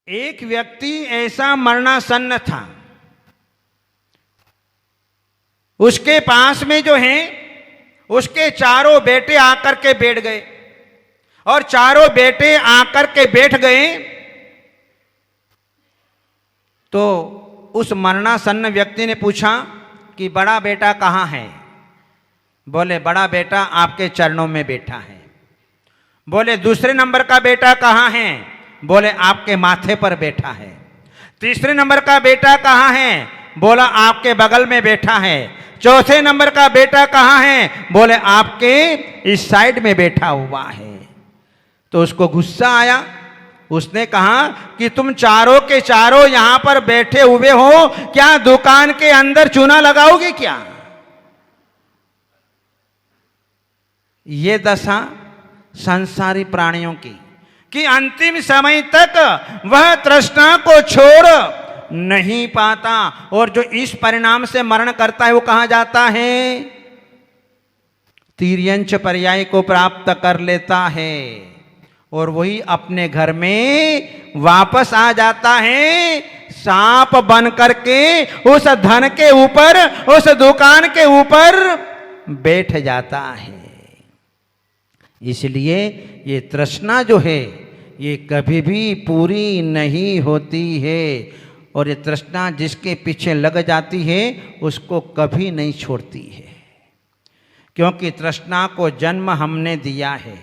एक व्यक्ति ऐसा मरणासन्न था, उसके पास में जो है उसके चारों बेटे आकर के बैठ गए और चारों बेटे आकर के बैठ गए तो उस मरणासन्न व्यक्ति ने पूछा कि बड़ा बेटा कहाँ है? बोले बड़ा बेटा आपके चरणों में बैठा है। बोले दूसरे नंबर का बेटा कहाँ है? बोले आपके माथे पर बैठा है। तीसरे नंबर का बेटा कहाँ है? बोला आपके बगल में बैठा है। चौथे नंबर का बेटा कहाँ है? बोले आपके इस साइड में बैठा हुआ है। तो उसको गुस्सा आया, उसने कहा कि तुम चारों के चारों यहां पर बैठे हुए हो, क्या दुकान के अंदर चूना लगाओगे क्या? ये दशा संसारी प्राणियों की कि अंतिम समय तक वह तृष्णा को छोड़ नहीं पाता और जो इस परिणाम से मरण करता है वो कहां जाता है? तिर्यंच पर्याय को प्राप्त कर लेता है और वही अपने घर में वापस आ जाता है, सांप बन करके उस धन के ऊपर, उस दुकान के ऊपर बैठ जाता है। इसलिए ये तृष्णा जो है ये कभी भी पूरी नहीं होती है और ये तृष्णा जिसके पीछे लग जाती है उसको कभी नहीं छोड़ती है, क्योंकि तृष्णा को जन्म हमने दिया है।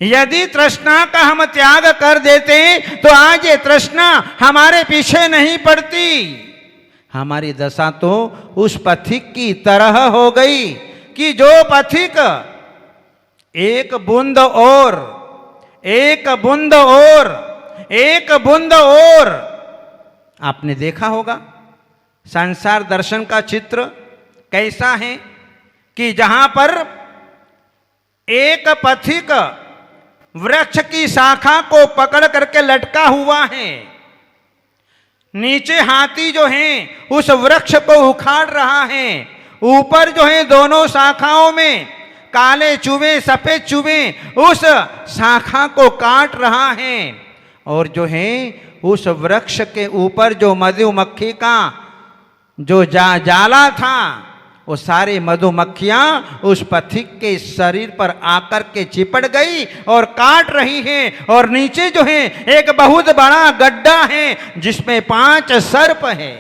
यदि तृष्णा का हम त्याग कर देते तो आज ये तृष्णा हमारे पीछे नहीं पड़ती। हमारी दशा तो उस पथिक की तरह हो गई कि जो पथिक एक बूंद और एक बूंद और एक बूंद और, आपने देखा होगा संसार दर्शन का चित्र कैसा है कि जहां पर एक पथिक वृक्ष की शाखा को पकड़ करके लटका हुआ है, नीचे हाथी जो है उस वृक्ष को उखाड़ रहा है, ऊपर जो है दोनों शाखाओं में काले चूहे सफेद चूहे उस शाखा को काट रहा है और जो है उस वृक्ष के ऊपर जो मधुमक्खी का जो जाला था वो सारी मधुमक्खियां उस पथिक के शरीर पर आकर के चिपट गई और काट रही हैं और नीचे जो है एक बहुत बड़ा गड्ढा है जिसमें 5 सर्प है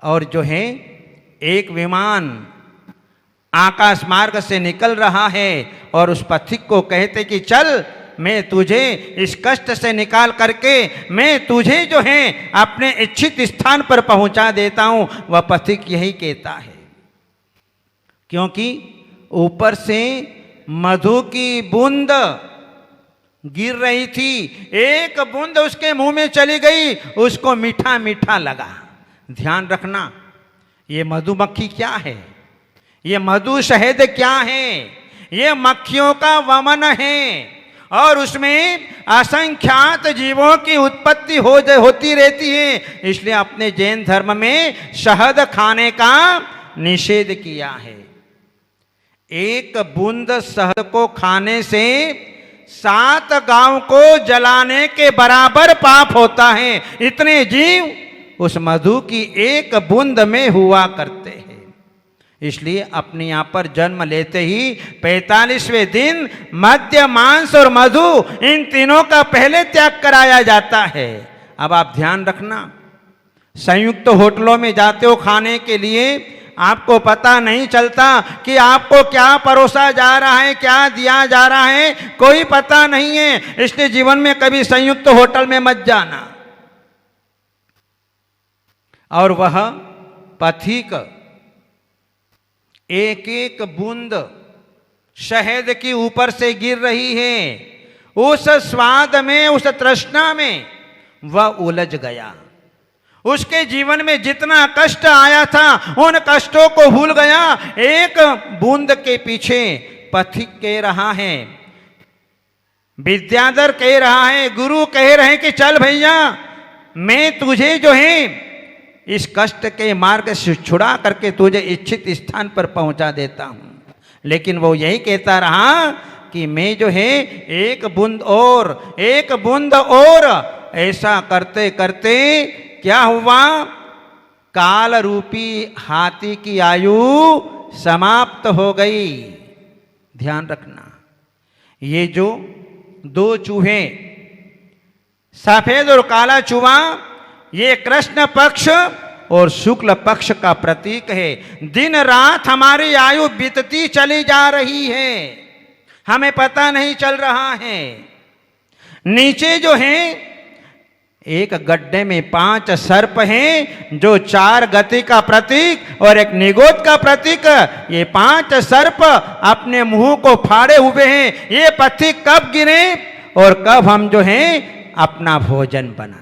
और जो है एक विमान आकाश मार्ग से निकल रहा है और उस पथिक को कहते कि चल मैं तुझे इस कष्ट से निकाल करके मैं तुझे जो है अपने इच्छित स्थान पर पहुंचा देता हूं। वह पथिक यही कहता है, क्योंकि ऊपर से मधु की बूंद गिर रही थी, एक बूंद उसके मुंह में चली गई, उसको मीठा मीठा लगा। ध्यान रखना, ये मधुमक्खी क्या है, ये मधु शहद क्या है? ये मक्खियों का वमन है और उसमें असंख्यात जीवों की उत्पत्ति होती रहती है। इसलिए अपने जैन धर्म में शहद खाने का निषेध किया है। एक बूंद शहद को खाने से 7 गांव को जलाने के बराबर पाप होता है। इतने जीव उस मधु की एक बूंद में हुआ करते हैं। इसलिए अपने यहाँ पर जन्म लेते ही 45वें दिन मद्य मांस और मधु इन तीनों का पहले त्याग कराया जाता है। अब आप ध्यान रखना, संयुक्त होटलों में जाते हो खाने के लिए, आपको पता नहीं चलता कि आपको क्या परोसा जा रहा है, क्या दिया जा रहा है, कोई पता नहीं है। इसलिए जीवन में कभी संयुक्त होटल में मत जाना। और वह पथिक एक एक बूंद शहद की ऊपर से गिर रही है, उस स्वाद में, उस तृष्णा में वह उलझ गया। उसके जीवन में जितना कष्ट आया था उन कष्टों को भूल गया। एक बूंद के पीछे पथिक कह रहा है, विद्याधर कह रहा है, गुरु कह रहे हैं कि चल भैया मैं तुझे जो है इस कष्ट के मार्ग से छुड़ा करके तुझे इच्छित स्थान पर पहुंचा देता हूं। लेकिन वो यही कहता रहा कि मैं जो है एक बूंद और, ऐसा करते करते क्या हुआ, काल रूपी हाथी की आयु समाप्त हो गई। ध्यान रखना, ये जो दो चूहे, सफेद और काला चूहा, ये कृष्ण पक्ष और शुक्ल पक्ष का प्रतीक है। दिन रात हमारी आयु बीतती चली जा रही है, हमें पता नहीं चल रहा है। नीचे जो है एक गड्ढे में 5 सर्प हैं, जो 4 गति का प्रतीक और एक निगोद का प्रतीक। ये 5 सर्प अपने मुंह को फाड़े हुए हैं। ये पथिक कब गिरे और कब हम जो है अपना भोजन बनाएं।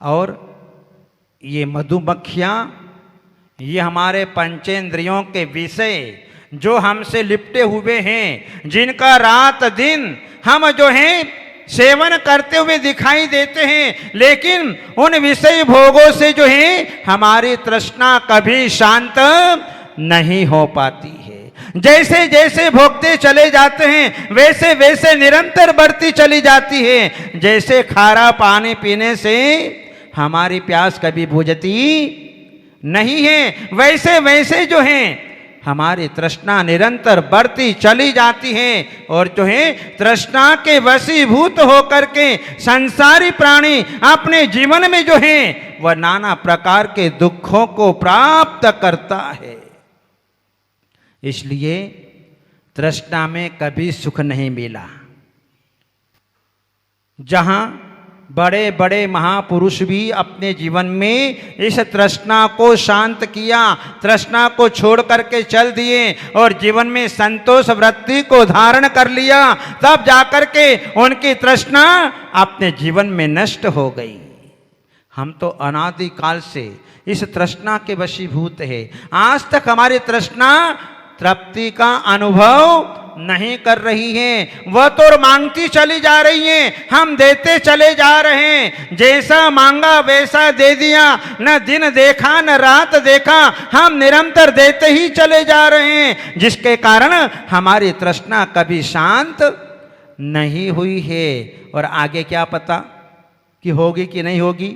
और ये मधुमक्खियां, ये हमारे पंचेंद्रियों के विषय जो हमसे लिपटे हुए हैं, जिनका रात दिन हम जो है सेवन करते हुए दिखाई देते हैं, लेकिन उन विषय भोगों से जो है हमारी तृष्णा कभी शांत नहीं हो पाती है। जैसे जैसे भोगते चले जाते हैं वैसे वैसे निरंतर बढ़ती चली जाती है। जैसे खारा पानी पीने से हमारी प्यास कभी बुझती नहीं है, वैसे वैसे जो है हमारी तृष्णा निरंतर बढ़ती चली जाती है। और जो है तृष्णा के वशीभूत होकर के संसारी प्राणी अपने जीवन में जो है वह नाना प्रकार के दुखों को प्राप्त करता है। इसलिए तृष्णा में कभी सुख नहीं मिला। जहां बड़े बड़े महापुरुष भी अपने जीवन में इस तृष्णा को शांत किया, तृष्णा को छोड़ करके चल दिए और जीवन में संतोष वृत्ति को धारण कर लिया, तब जाकर के उनकी तृष्णा अपने जीवन में नष्ट हो गई। हम तो अनादि काल से इस तृष्णा के वशीभूत है। आज तक हमारी तृष्णा तृप्ति का अनुभव नहीं कर रही है, वह तो मांगती चली जा रही है, हम देते चले जा रहे हैं। जैसा मांगा वैसा दे दिया, न दिन देखा न रात देखा, हम निरंतर देते ही चले जा रहे हैं, जिसके कारण हमारी तृष्णा कभी शांत नहीं हुई है। और आगे क्या पता कि होगी कि नहीं होगी।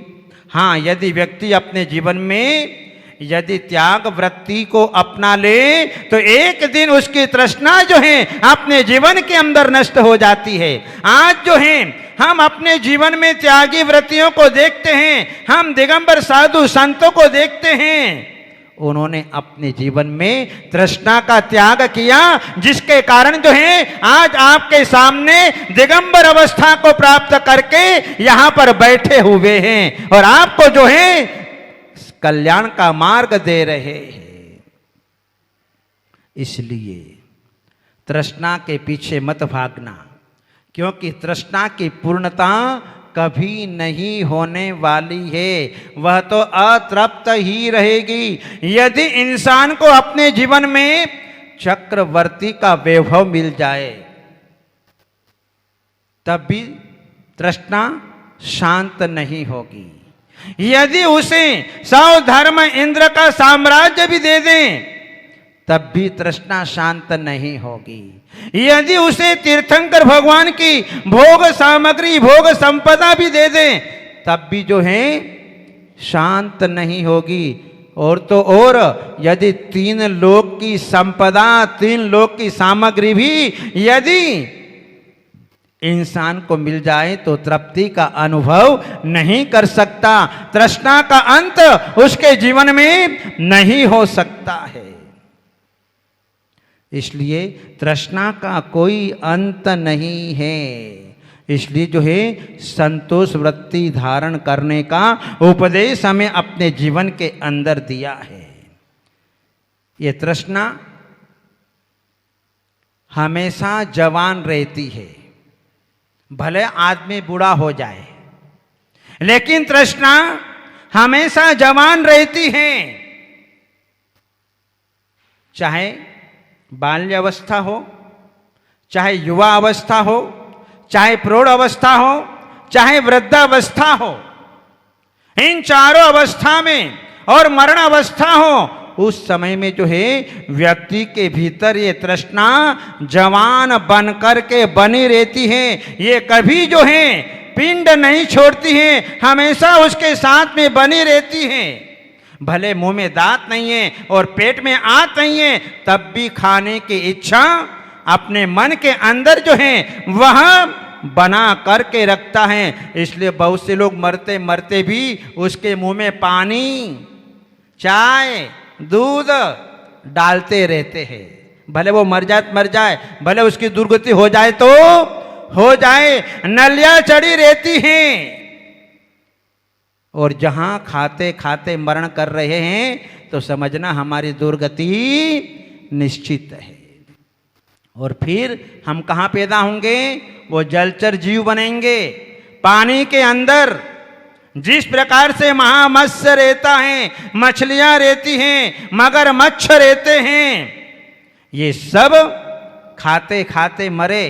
हाँ, यदि व्यक्ति अपने जीवन में यदि त्याग वृत्ति को अपना ले तो एक दिन उसकी तृष्णा जो है अपने जीवन के अंदर नष्ट हो जाती है। आज जो है हम अपने जीवन में त्यागी वृत्तियों को देखते हैं, हम दिगंबर साधु संतों को देखते हैं, उन्होंने अपने जीवन में तृष्णा का त्याग किया, जिसके कारण जो है आज आपके सामने दिगंबर अवस्था को प्राप्त करके यहां पर बैठे हुए हैं और आपको जो है कल्याण का मार्ग दे रहे हैं। इसलिए तृष्णा के पीछे मत भागना, क्योंकि तृष्णा की पूर्णता कभी नहीं होने वाली है, वह तो अतृप्त ही रहेगी। यदि इंसान को अपने जीवन में चक्रवर्ती का वैभव मिल जाए तब भी तृष्णा शांत नहीं होगी। यदि उसे 100 धर्म इंद्र का साम्राज्य भी दे दें तब भी तृष्णा शांत नहीं होगी। यदि उसे तीर्थंकर भगवान की भोग सामग्री भोग संपदा भी दे दें तब भी जो है शांत नहीं होगी। और तो और यदि 3 लोक की संपदा 3 लोक की सामग्री भी यदि इंसान को मिल जाए तो तृप्ति का अनुभव नहीं कर सकता, तृष्णा का अंत उसके जीवन में नहीं हो सकता है। इसलिए तृष्णा का कोई अंत नहीं है। इसलिए जो है संतोष वृत्ति धारण करने का उपदेश हमें अपने जीवन के अंदर दिया है। ये तृष्णा हमेशा जवान रहती है, भले आदमी बूढ़ा हो जाए, लेकिन तृष्णा हमेशा जवान रहती है। चाहे बाल्य अवस्था हो, चाहे युवा अवस्था हो, चाहे प्रौढ़ अवस्था हो, चाहे वृद्धावस्था हो, इन चारों अवस्था में और मरण अवस्था हो, उस समय में जो है व्यक्ति के भीतर ये तृष्णा जवान बन कर के बनी रहती है। ये कभी जो है पिंड नहीं छोड़ती है, हमेशा उसके साथ में बनी रहती है। भले मुंह में दांत नहीं है और पेट में आंत नहीं है, तब भी खाने की इच्छा अपने मन के अंदर जो है वह बना करके रखता है। इसलिए बहुत से लोग मरते मरते भी उसके मुंह में पानी, चाय, दूध डालते रहते हैं। भले वो मर जाए, भले उसकी दुर्गति हो जाए तो हो जाए, नलियां चढ़ी रहती हैं। और जहां खाते खाते मरण कर रहे हैं तो समझना हमारी दुर्गति निश्चित है। और फिर हम कहाँ पैदा होंगे? वो जलचर जीव बनेंगे। पानी के अंदर जिस प्रकार से महामत्स्य रहता है, मछलियां रहती हैं, मगरमच्छ रहते हैं, ये सब खाते खाते मरे,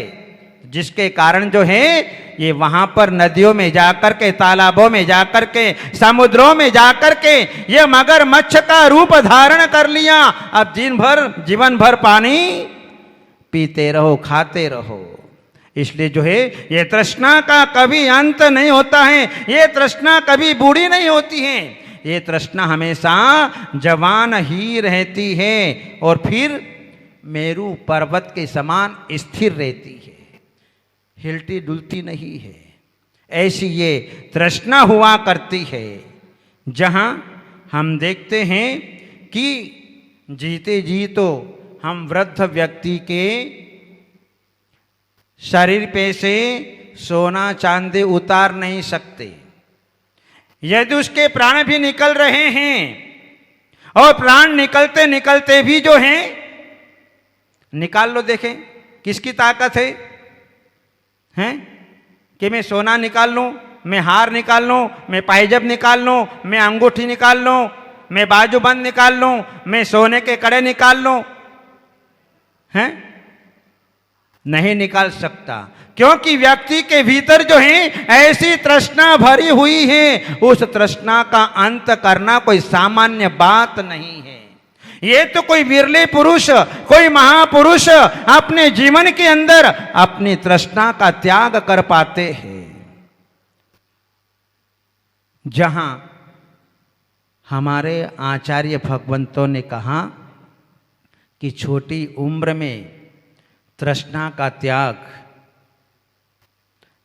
जिसके कारण जो है ये वहां पर नदियों में जाकर के, तालाबों में जाकर के, समुद्रों में जाकर के ये मगरमच्छ का रूप धारण कर लिया। अब जीवन भर पानी पीते रहो, खाते रहो। इसलिए जो है ये तृष्णा का कभी अंत नहीं होता है, ये तृष्णा कभी बूढ़ी नहीं होती है, ये तृष्णा हमेशा जवान ही रहती है और फिर मेरू पर्वत के समान स्थिर रहती है, हिलती डुलती नहीं है। ऐसी ये तृष्णा हुआ करती है। जहाँ हम देखते हैं कि जीते जी तो हम वृद्ध व्यक्ति के शरीर पे से सोना चांदी उतार नहीं सकते। यदि उसके प्राण भी निकल रहे हैं और प्राण निकलते निकलते भी जो हैं, निकाल लो, देखें किसकी ताकत है? हैं कि मैं सोना निकाल लूं, मैं हार निकाल लूं, मैं पायजब निकाल लूं, मैं अंगूठी निकाल लूं, मैं बाजूबंद निकाल लूं, मैं सोने के कड़े निकाल लूं? हैं? नहीं निकाल सकता, क्योंकि व्यक्ति के भीतर जो है ऐसी तृष्णा भरी हुई है। उस तृष्णा का अंत करना कोई सामान्य बात नहीं है। ये तो कोई विरले पुरुष, कोई महापुरुष अपने जीवन के अंदर अपनी तृष्णा का त्याग कर पाते हैं। जहां हमारे आचार्य भगवंतों ने कहा कि छोटी उम्र में तृष्णा का त्याग,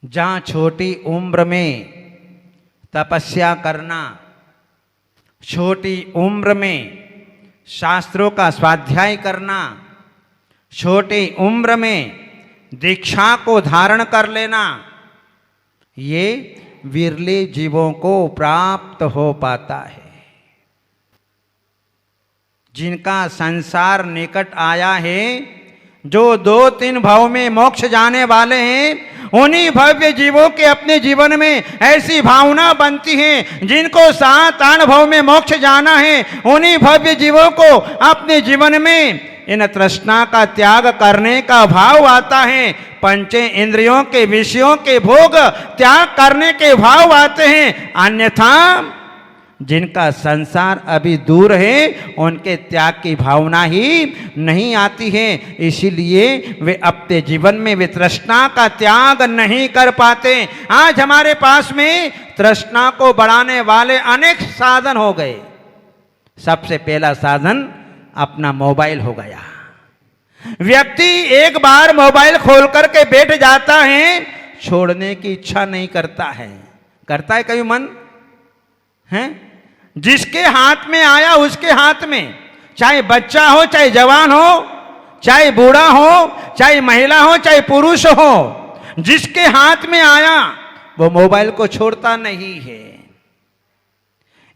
जहाँ छोटी उम्र में तपस्या करना, छोटी उम्र में शास्त्रों का स्वाध्याय करना, छोटी उम्र में दीक्षा को धारण कर लेना, ये विरले जीवों को प्राप्त हो पाता है। जिनका संसार निकट आया है, जो 2-3 भाव में मोक्ष जाने वाले हैं, उन्हीं भव्य जीवों के अपने जीवन में ऐसी भावना बनती है। जिनको 7-8 भाव में मोक्ष जाना है, उन्हीं भव्य जीवों को अपने जीवन में इन तृष्णा का त्याग करने का भाव आता है। पंचे इंद्रियों के विषयों के भोग त्याग करने के भाव आते हैं। अन्यथा जिनका संसार अभी दूर है, उनके त्याग की भावना ही नहीं आती है। इसीलिए वे अपने जीवन में वे तृष्णा का त्याग नहीं कर पाते। आज हमारे पास में तृष्णा को बढ़ाने वाले अनेक साधन हो गए। सबसे पहला साधन अपना मोबाइल हो गया। व्यक्ति एक बार मोबाइल खोल करके बैठ जाता है, छोड़ने की इच्छा नहीं करता है। करता है कभी मन? हैं? जिसके हाथ में आया उसके हाथ में, चाहे बच्चा हो, चाहे जवान हो, चाहे बूढ़ा हो, चाहे महिला हो, चाहे पुरुष हो, जिसके हाथ में आया वो मोबाइल को छोड़ता नहीं है।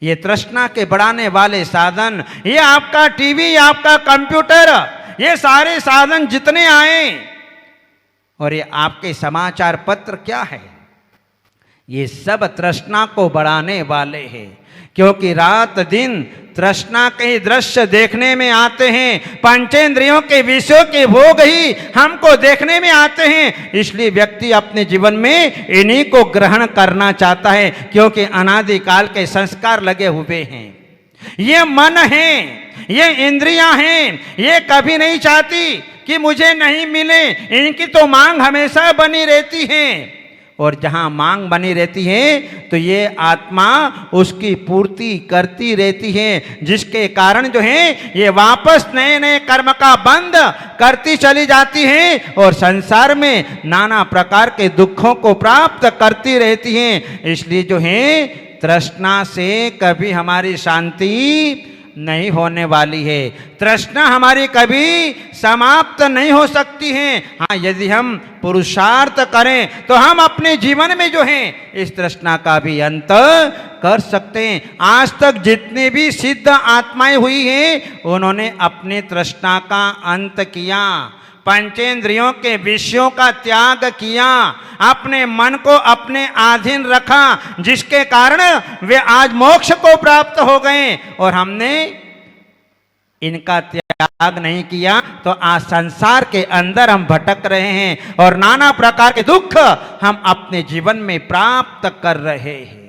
ये तृष्णा के बढ़ाने वाले साधन, ये आपका टीवी, आपका कंप्यूटर, ये सारे साधन जितने आए, और ये आपके समाचार पत्र क्या है, ये सब तृष्णा को बढ़ाने वाले हैं। क्योंकि रात दिन तृष्णा के ही दृश्य देखने में आते हैं, पंचेंद्रियों के विषयों के भोग ही हमको देखने में आते हैं। इसलिए व्यक्ति अपने जीवन में इन्हीं को ग्रहण करना चाहता है, क्योंकि अनादिकाल के संस्कार लगे हुए हैं। ये मन है, ये इंद्रियां हैं, ये कभी नहीं चाहती कि मुझे नहीं मिले, इनकी तो मांग हमेशा बनी रहती है। और जहां मांग बनी रहती है तो ये आत्मा उसकी पूर्ति करती रहती है, जिसके कारण जो है ये वापस नए नए कर्म का बंध करती चली जाती है और संसार में नाना प्रकार के दुखों को प्राप्त करती रहती है। इसलिए जो है तृष्णा से कभी हमारी शांति नहीं होने वाली है, तृष्णा हमारी कभी समाप्त नहीं हो सकती है। हाँ, यदि हम पुरुषार्थ करें तो हम अपने जीवन में जो है इस तृष्णा का भी अंत कर सकते हैं। आज तक जितने भी सिद्ध आत्माएं हुई हैं उन्होंने अपने तृष्णा का अंत किया, पंचेंद्रियों के विषयों का त्याग किया, अपने मन को अपने अधीन रखा, जिसके कारण वे आज मोक्ष को प्राप्त हो गए। और हमने इनका त्याग नहीं किया तो आज संसार के अंदर हम भटक रहे हैं और नाना प्रकार के दुख हम अपने जीवन में प्राप्त कर रहे हैं।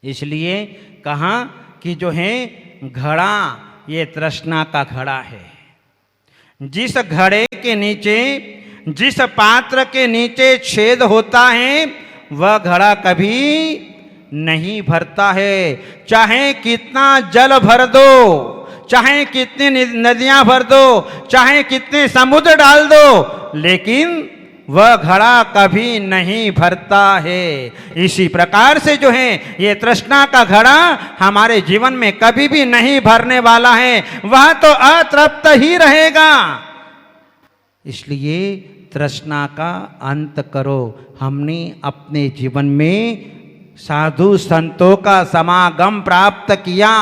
इसलिए कहा कि जो है घड़ा, ये तृष्णा का घड़ा है। जिस घड़े के नीचे, जिस पात्र के नीचे छेद होता है वह घड़ा कभी नहीं भरता है। चाहे कितना जल भर दो, चाहे कितनी नदियां भर दो, चाहे कितने समुद्र डाल दो, लेकिन वह घड़ा कभी नहीं भरता है। इसी प्रकार से जो है ये तृष्णा का घड़ा हमारे जीवन में कभी भी नहीं भरने वाला है, वह तो अतृप्त ही रहेगा। इसलिए तृष्णा का अंत करो। हमने अपने जीवन में साधु संतों का समागम प्राप्त किया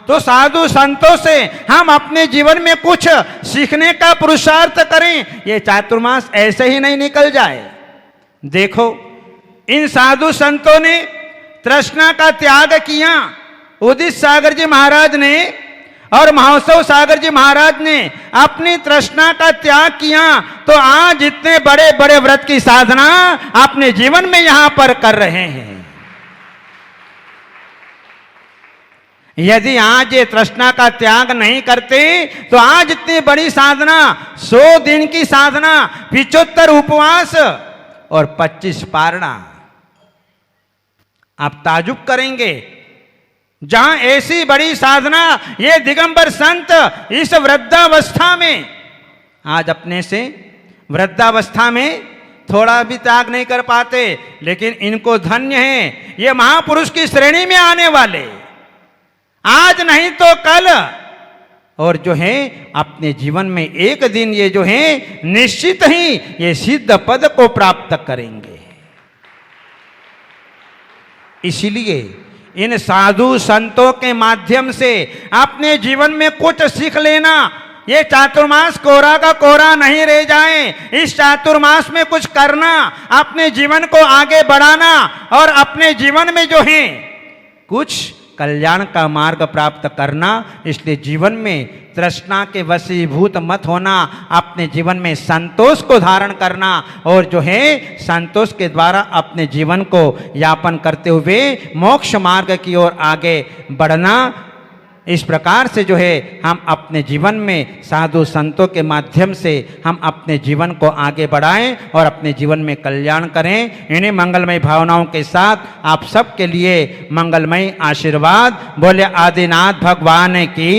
तो साधु संतों से हम अपने जीवन में कुछ सीखने का पुरुषार्थ करें। ये चातुर्मास ऐसे ही नहीं निकल जाए। देखो, इन साधु संतों ने तृष्णा का त्याग किया। उदित सागर जी महाराज ने और महोत्सव सागर जी महाराज ने अपनी तृष्णा का त्याग किया तो आज इतने बड़े बड़े व्रत की साधना अपने जीवन में यहां पर कर रहे हैं। यदि आज ये तृष्णा का त्याग नहीं करते तो आज इतनी बड़ी साधना, 100 दिन की साधना, 75 उपवास और 25 पारणा, आप ताजुब करेंगे। जहां ऐसी बड़ी साधना ये दिगंबर संत इस वृद्धावस्था में, आज अपने से वृद्धावस्था में थोड़ा भी त्याग नहीं कर पाते, लेकिन इनको धन्य है, ये महापुरुष की श्रेणी में आने वाले आज नहीं तो कल, और जो है अपने जीवन में एक दिन ये जो है निश्चित ही ये सिद्ध पद को प्राप्त करेंगे। इसीलिए इन साधु संतों के माध्यम से अपने जीवन में कुछ सीख लेना। ये चातुर्मास कोरा का कोरा नहीं रह जाए। इस चातुर्मास में कुछ करना, अपने जीवन को आगे बढ़ाना और अपने जीवन में जो है कुछ कल्याण का मार्ग प्राप्त करना। इसलिए जीवन में तृष्णा के वशीभूत मत होना, अपने जीवन में संतोष को धारण करना और जो है संतोष के द्वारा अपने जीवन को यापन करते हुए मोक्ष मार्ग की ओर आगे बढ़ना। इस प्रकार से जो है हम अपने जीवन में साधु संतों के माध्यम से हम अपने जीवन को आगे बढ़ाएं और अपने जीवन में कल्याण करें। इन्हीं मंगलमय भावनाओं के साथ आप सबके लिए मंगलमय आशीर्वाद। बोले आदिनाथ भगवान की